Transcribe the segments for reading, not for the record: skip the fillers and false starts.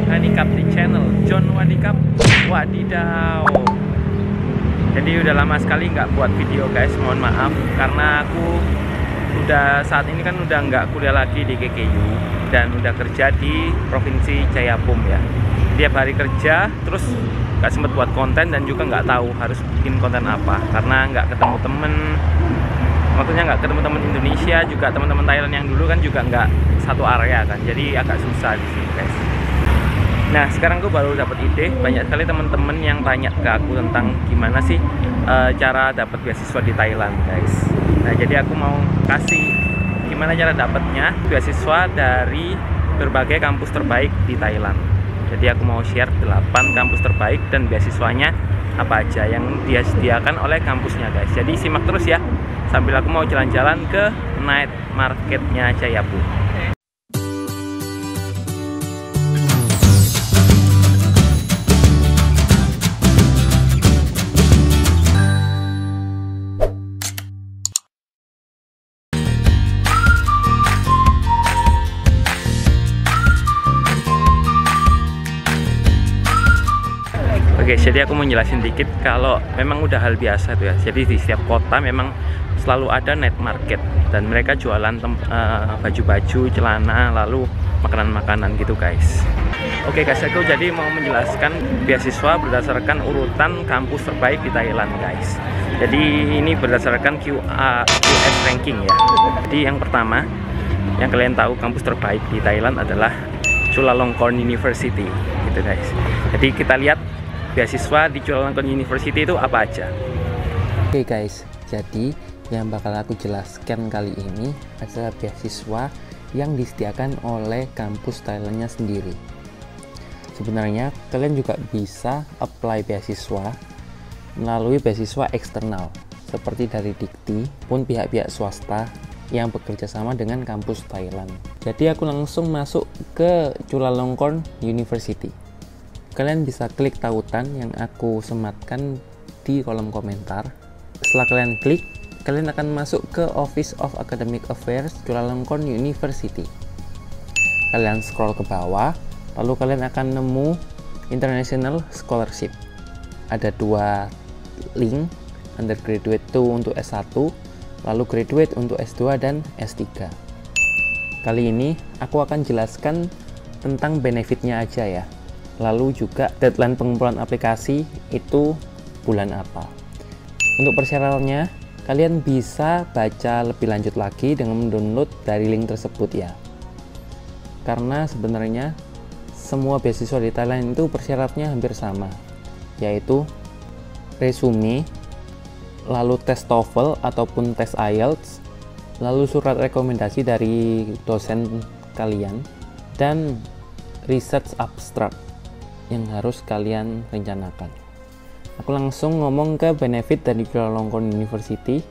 Wadikap di channel John Wadikap. Wadidaw. Jadi udah lama sekali nggak buat video guys, mohon maaf karena aku udah saat ini kan udah nggak kuliah lagi di KKU dan udah kerja di Provinsi Jayapum ya. Tiap hari kerja terus nggak sempet buat konten dan juga nggak tahu harus bikin konten apa karena nggak ketemu temen. Maksudnya nggak ketemu teman Indonesia, juga teman-teman Thailand yang dulu kan juga nggak satu area kan, jadi agak susah di sini guys. Nah sekarang gue baru dapat ide, banyak sekali teman-teman yang tanya ke aku tentang gimana sih cara dapat beasiswa di Thailand guys. Nah jadi aku mau kasih gimana cara dapatnya beasiswa dari berbagai kampus terbaik di Thailand. Jadi aku mau share 8 kampus terbaik dan beasiswanya apa aja yang dia sediakan oleh kampusnya guys. Jadi simak terus ya, sambil aku mau jalan-jalan ke night marketnya Jayapum. Oke, jadi aku mau jelasin dikit kalau memang udah hal biasa tuh ya. Jadi di setiap kota memang selalu ada night market dan mereka jualan baju-baju, celana, lalu makanan-makanan gitu guys. Oke guys, aku jadi mau menjelaskan beasiswa berdasarkan urutan kampus terbaik di Thailand guys. Jadi ini berdasarkan QS ranking ya. Jadi yang pertama yang kalian tahu kampus terbaik di Thailand adalah Chulalongkorn University gitu guys. Jadi kita lihat beasiswa di Chulalongkorn University itu apa aja. Oke guys, jadi yang bakal aku jelaskan kali ini adalah beasiswa yang disediakan oleh kampus Thailandnya sendiri. Sebenarnya kalian juga bisa apply beasiswa melalui beasiswa eksternal seperti dari Dikti pun pihak-pihak swasta yang bekerja sama dengan kampus Thailand. Jadi aku langsung masuk ke Chulalongkorn University. Kalian bisa klik tautan yang aku sematkan di kolom komentar. Setelah kalian klik, kalian akan masuk ke Office of Academic Affairs Chulalongkorn University. Kalian scroll ke bawah, lalu kalian akan nemu International Scholarship. Ada 2 link, undergraduate 2 untuk S1, lalu graduate untuk S2 dan S3. Kali ini aku akan jelaskan tentang benefitnya aja ya. Lalu juga deadline pengumpulan aplikasi itu bulan apa. Untuk persyaratannya, kalian bisa baca lebih lanjut lagi dengan mendownload dari link tersebut ya. Karena sebenarnya semua beasiswa di Thailand itu persyaratnya hampir sama, yaitu resume, lalu tes TOEFL ataupun tes IELTS, lalu surat rekomendasi dari dosen kalian, dan research abstract yang harus kalian rencanakan. Aku langsung ngomong ke benefit dari Chulalongkorn University.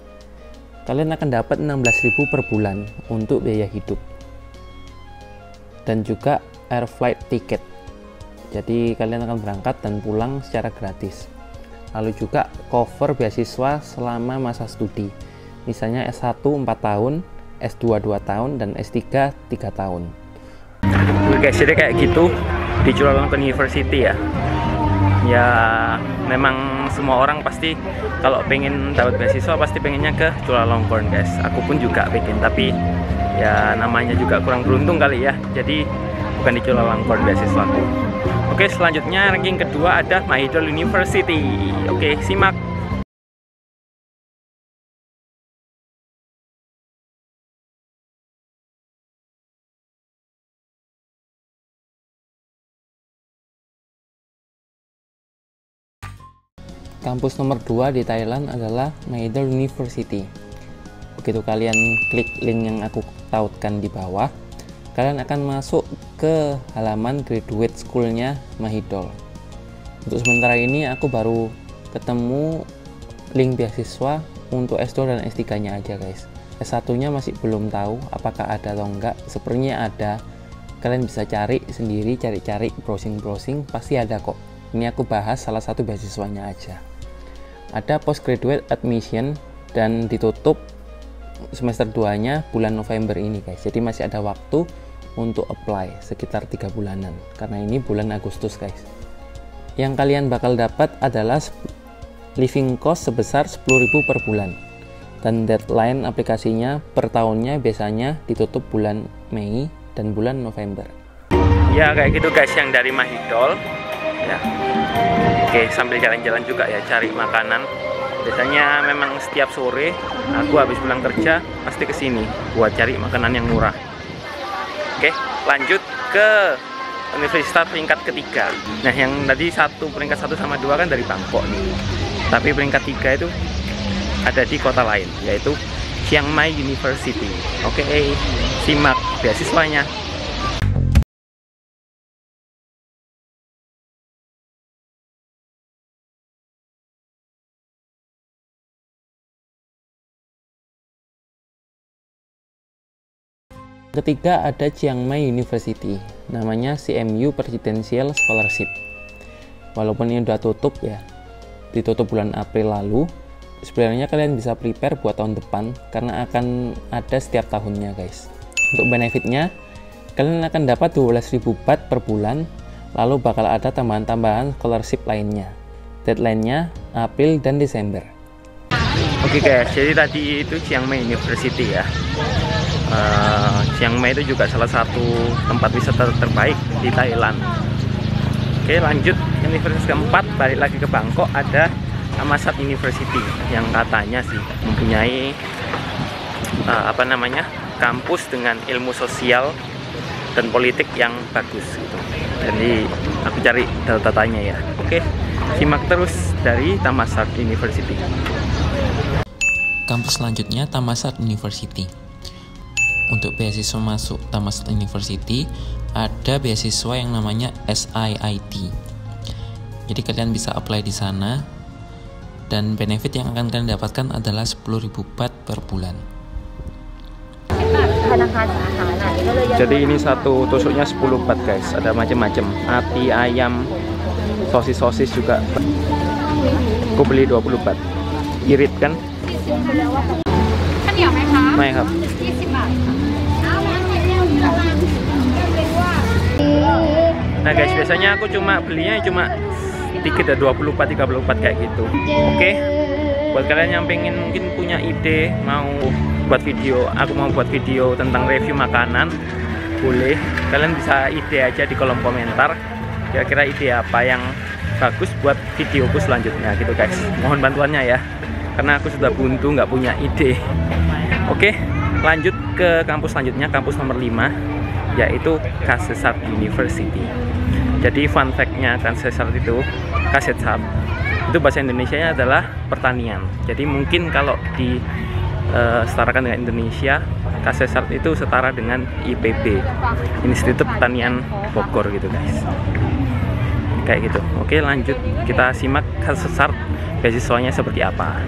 Kalian akan dapat 16.000 per bulan untuk biaya hidup dan juga air flight ticket. Jadi kalian akan berangkat dan pulang secara gratis. Lalu juga cover beasiswa selama masa studi, misalnya S1 4 tahun, S2 2 tahun, dan S3 3 tahun. Oke guys, jadi kayak gitu di Chulalongkorn University ya. Ya memang semua orang pasti kalau pengen dapat beasiswa pasti pengennya ke Chulalongkorn guys. Aku pun juga pengen, tapi ya namanya juga kurang beruntung kali ya. Jadi bukan di Chulalongkorn beasiswaku. Oke, selanjutnya ranking kedua ada Mahidol University. Oke, simak. Kampus nomor 2 di Thailand adalah Mahidol University. Begitu kalian klik link yang aku tautkan di bawah, kalian akan masuk ke halaman graduate school-nya Mahidol. Untuk sementara ini aku baru ketemu link beasiswa untuk S2 dan S3-nya aja guys. S1-nya masih belum tahu apakah ada atau enggak. Sepertinya ada. Kalian bisa cari sendiri, cari-cari, browsing-browsing, pasti ada kok. Ini aku bahas salah satu beasiswanya aja. Ada postgraduate admission dan ditutup semester 2-nya bulan November ini guys. Jadi masih ada waktu untuk apply sekitar 3 bulanan, karena ini bulan Agustus guys. Yang kalian bakal dapat adalah living cost sebesar 10.000 per bulan, dan deadline aplikasinya per tahunnya biasanya ditutup bulan Mei dan bulan November. Ya kayak gitu guys yang dari Mahidol ya. Oke, sambil jalan-jalan juga ya, cari makanan. Biasanya memang setiap sore aku habis pulang kerja pasti kesini buat cari makanan yang murah. Oke, lanjut ke universitas peringkat ketiga. Nah, yang tadi peringkat 1 sama 2 kan dari Bangkok nih. Tapi peringkat 3 itu ada di kota lain, yaitu Chiang Mai University. Oke, simak beasiswanya. Ketiga ada Chiang Mai University, namanya CMU Presidential Scholarship. Walaupun ini udah tutup ya, ditutup bulan April lalu, sebenarnya kalian bisa prepare buat tahun depan karena akan ada setiap tahunnya guys. Untuk benefitnya, kalian akan dapat 12.000 baht per bulan, lalu bakal ada tambahan-tambahan scholarship lainnya. Deadline-nya April dan Desember. Oke guys, jadi tadi itu Chiang Mai University ya. Chiang Mai itu juga salah satu tempat wisata terbaik di Thailand. Oke, lanjut universitas keempat, balik lagi ke Bangkok, ada Thammasat University yang katanya sih mempunyai kampus dengan ilmu sosial dan politik yang bagus gitu. Jadi aku cari data-datanya ya. Oke, simak terus dari Thammasat University. Kampus selanjutnya Thammasat University. Untuk beasiswa masuk Thammasat University ada beasiswa yang namanya SIIT. Jadi kalian bisa apply di sana, dan benefit yang akan kalian dapatkan adalah 10.000 baht per bulan. Jadi ini satu tusuknya 10 baht guys, ada macam-macam, ati, ayam, sosis juga. Aku beli 20 baht. Irit kan? Maiครับ Nah guys, biasanya aku belinya cuma dikit ya, 20 baht, 30 baht kayak gitu. Oke, buat kalian yang pengen mungkin punya ide mau buat video, aku mau buat video tentang review makanan, boleh, kalian bisa ide aja di kolom komentar kira-kira ide apa yang bagus buat videoku selanjutnya gitu guys. Mohon bantuannya ya, karena aku sudah buntu nggak punya ide. Oke, lanjut ke kampus selanjutnya, kampus nomor 5, yaitu Kasetsart University. Jadi fun fact-nya Kasetsart itu bahasa Indonesianya adalah pertanian. Jadi mungkin kalau setarakan dengan Indonesia, Kasetsart itu setara dengan IPB, Institut Pertanian Bogor gitu guys. Kayak gitu. Oke, lanjut kita simak Kasetsart beasiswanya seperti apa.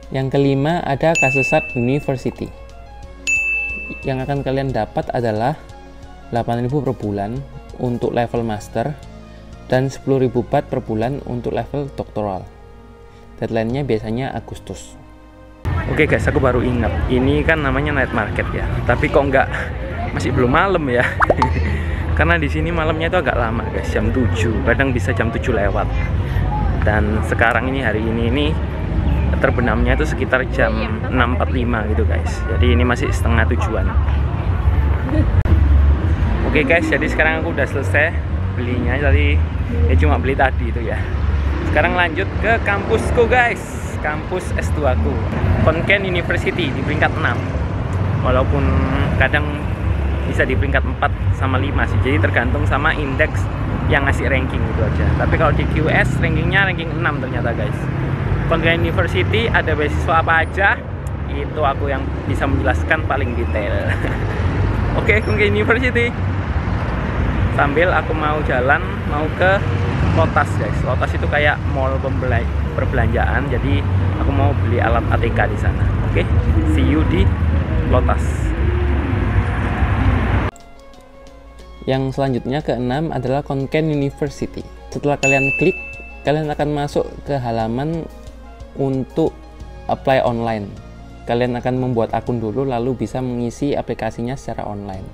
Yang kelima ada Kasetsart University. Yang akan kalian dapat adalah 8.000 per bulan untuk level master dan 10.000 baht per bulan untuk level doktoral. Deadline-nya biasanya Agustus. Oke guys, aku baru ingat, ini kan namanya night market ya. Tapi kok masih belum malam ya? Karena di sini malamnya itu agak lama guys, jam 7, kadang bisa jam 7 lewat. Dan sekarang ini hari ini terbenamnya itu sekitar jam 6.45 gitu guys. Jadi ini masih setengah tujuan. Oke guys, jadi sekarang aku udah selesai belinya. Tadi ya cuma beli tadi itu ya. Sekarang lanjut ke kampusku guys, kampus S2 ku, Khon Kaen University di peringkat 6. Walaupun kadang bisa di peringkat 4 sama 5 sih. Jadi tergantung sama indeks yang ngasih ranking gitu aja. Tapi kalau di QS rankingnya ranking 6 ternyata guys. Khon Kaen University ada beasiswa apa aja, itu aku yang bisa menjelaskan paling detail. Oke, Khon Kaen University. Sambil aku mau jalan mau ke Lotus guys. Lotus itu kayak mall perbelanjaan, jadi aku mau beli alat ATK di sana. Oke, see you di Lotus. Yang selanjutnya keenam adalah Khon Kaen University. Setelah kalian klik, kalian akan masuk ke halaman untuk apply online. Kalian akan membuat akun dulu, lalu bisa mengisi aplikasinya secara online.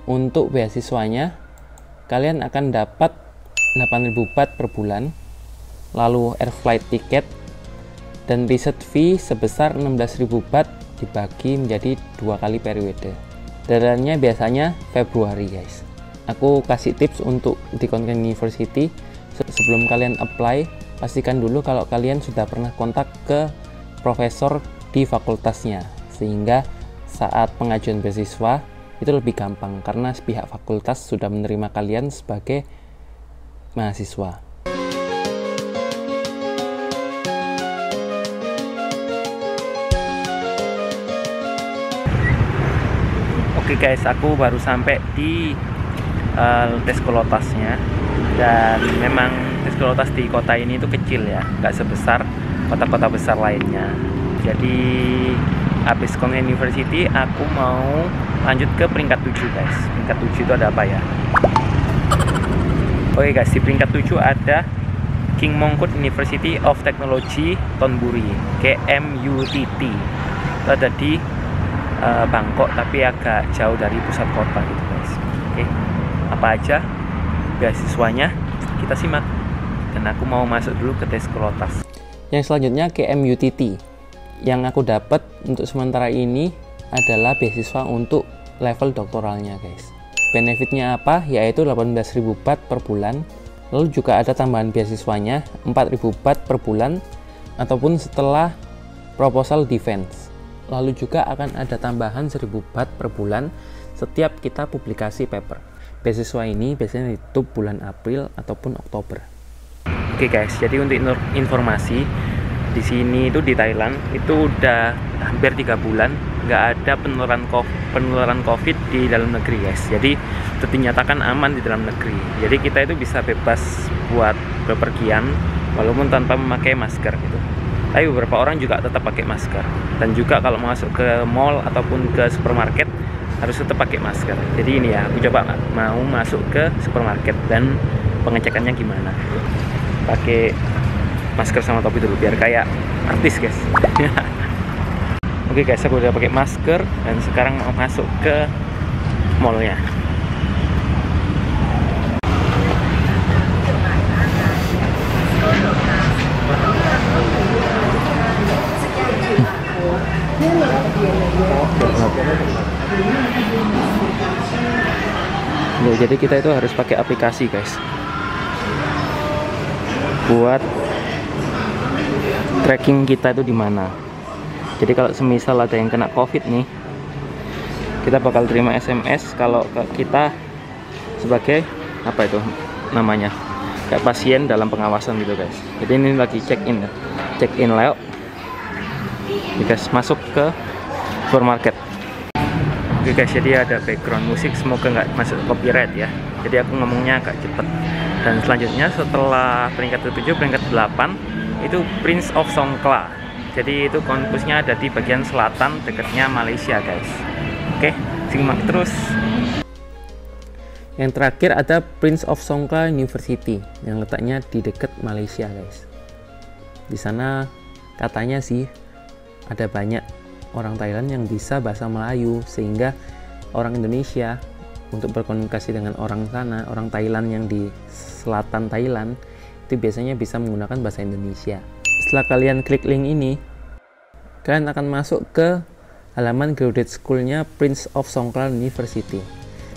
untuk beasiswanya kalian akan dapat 8.000 baht per bulan, lalu air flight ticket dan research fee sebesar 16.000 baht dibagi menjadi 2 kali periode. Deadline-nya biasanya Februari guys. Aku kasih tips untuk di Konken University. Sebelum kalian apply, pastikan dulu kalau kalian sudah pernah kontak ke profesor di fakultasnya, sehingga saat pengajuan beasiswa itu lebih gampang karena pihak fakultas sudah menerima kalian sebagai mahasiswa. Oke guys, aku baru sampai di Teskolotasnya, dan memang Teskolotas di kota ini itu kecil ya, nggak sebesar kota-kota besar lainnya. Jadi habis Kongen University aku mau lanjut ke peringkat 7 guys. Peringkat 7 itu ada apa ya? Oke guys, di peringkat 7 ada King Mongkut University of Technology Thonburi, KMUTT. Itu ada di Bangkok, tapi agak jauh dari pusat kota gitu guys. Oke, apa aja beasiswanya kita simak, dan aku mau masuk dulu ke Teskolotas. Yang selanjutnya KMUTT. Yang aku dapat untuk sementara ini adalah beasiswa untuk level doktoralnya guys. Benefitnya apa? Yaitu 18.000 baht per bulan. Lalu juga ada tambahan beasiswanya 4.000 baht per bulan ataupun setelah proposal defense. Lalu juga akan ada tambahan 1.000 baht per bulan setiap kita publikasi paper. Beasiswa ini biasanya ditutup bulan April ataupun Oktober. Oke guys, jadi untuk informasi, di sini itu di Thailand itu udah hampir 3 bulan nggak ada penularan COVID di dalam negeri guys. Jadi itu dinyatakan aman di dalam negeri. Jadi kita itu bisa bebas buat bepergian walaupun tanpa memakai masker gitu. Tapi beberapa orang juga tetap pakai masker. Dan juga kalau masuk ke mall ataupun ke supermarket harus tetap pakai masker. Jadi ini ya, aku coba mau masuk ke supermarket dan pengecekannya gimana. Pakai masker sama topi dulu biar kayak artis guys. Oke guys, aku udah pakai masker dan sekarang mau masuk ke mallnya. Jadi kita itu harus pakai aplikasi guys buat tracking kita itu di mana. Jadi kalau semisal ada yang kena COVID nih, kita bakal terima SMS kalau kita sebagai apa itu namanya, kayak pasien dalam pengawasan gitu guys. Jadi ini lagi check in lewat guys, masuk ke supermarket. Oke guys, jadi ada background musik, semoga nggak masuk copyright ya. Jadi aku ngomongnya agak cepet. Dan selanjutnya setelah peringkat ke-7, peringkat 8 itu Prince of Songkhla. Jadi itu kampusnya ada di bagian selatan dekatnya Malaysia guys. Oke, simak terus. Yang terakhir ada Prince of Songkhla University yang letaknya di dekat Malaysia guys. Di sana katanya sih ada banyak orang Thailand yang bisa bahasa Melayu, sehingga orang Indonesia untuk berkomunikasi dengan orang sana, orang Thailand yang di selatan Thailand, itu biasanya bisa menggunakan bahasa Indonesia. Setelah kalian klik link ini, kalian akan masuk ke halaman graduate school-nya Prince of Songkhla University.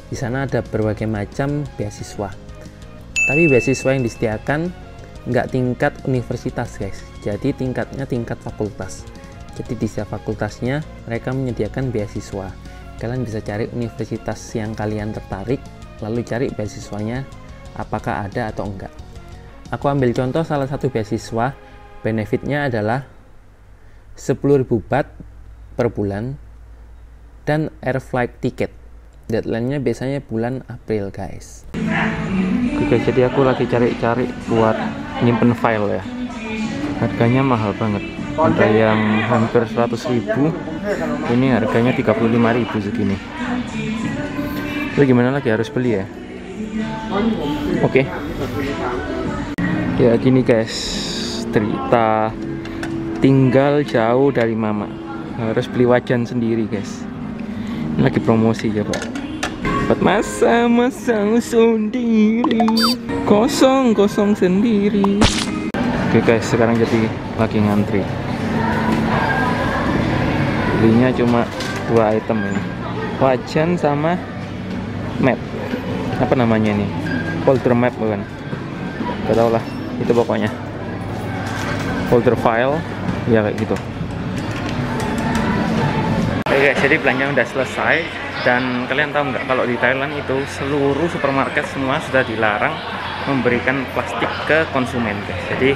Di sana ada berbagai macam beasiswa. Tapi beasiswa yang disediakan nggak tingkat universitas guys, jadi tingkatnya tingkat fakultas. Jadi di setiap fakultasnya mereka menyediakan beasiswa. Kalian bisa cari universitas yang kalian tertarik, lalu cari beasiswanya apakah ada atau enggak. Aku ambil contoh salah satu beasiswa, benefitnya adalah 10.000 baht per bulan dan air flight ticket. Deadline-nya biasanya bulan April guys. Oke, jadi aku lagi cari-cari buat nyimpen file ya. Harganya mahal banget. Ada yang hampir 100.000, ini harganya 35.000 segini. Itu gimana lagi, harus beli ya. Oke. Ya gini guys, cerita tinggal jauh dari mama, harus beli wajan sendiri guys. Ini lagi promosi ya pak. Buat masa-masa sendiri, kosong sendiri. Oke guys, sekarang jadi lagi ngantri. Belinya cuma 2 item ini, wajan sama map. Apa namanya ini? Folder map bukan? Gak tau lah, itu pokoknya folder file ya kayak gitu. Oke guys, jadi belanja udah selesai. Dan kalian tahu nggak kalau di Thailand itu seluruh supermarket semua sudah dilarang memberikan plastik ke konsumen guys. Jadi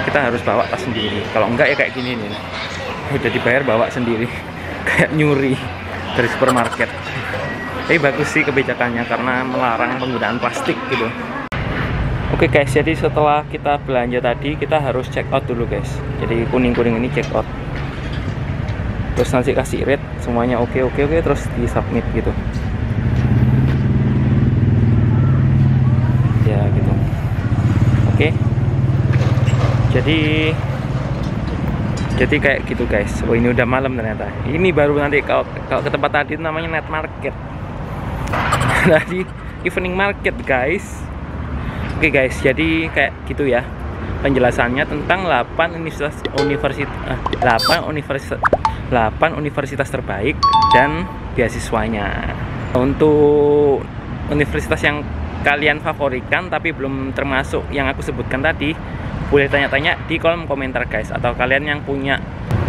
kita harus bawa tas sendiri. Kalau enggak ya kayak gini nih, udah dibayar bawa sendiri kayak nyuri dari supermarket. Tapi bagus sih kebijakannya karena melarang penggunaan plastik gitu. Oke guys, jadi setelah kita belanja tadi kita harus check out dulu guys. Jadi kuning-kuning ini check out. Terus nanti kasih rate semuanya oke, terus di submit gitu ya gitu. Oke, jadi kayak gitu guys. Oh ini udah malam ternyata. Ini baru nanti kalau ke tempat tadi namanya night market. Tadi evening market guys. Oke guys, jadi kayak gitu ya penjelasannya tentang 8 universitas terbaik dan beasiswanya. Untuk universitas yang kalian favoritkan tapi belum termasuk yang aku sebutkan tadi, boleh tanya-tanya di kolom komentar guys. Atau kalian yang punya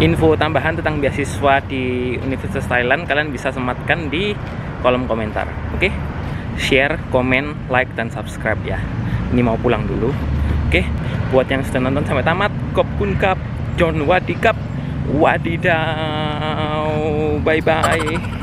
info tambahan tentang beasiswa di Universitas Thailand, kalian bisa sematkan di kolom komentar. Oke, share, komen, like, dan subscribe ya. Ini mau pulang dulu. Oke, buat yang sudah nonton sampai tamat, Kop Kun Kap, John Wadikap, wadidaw, bye bye.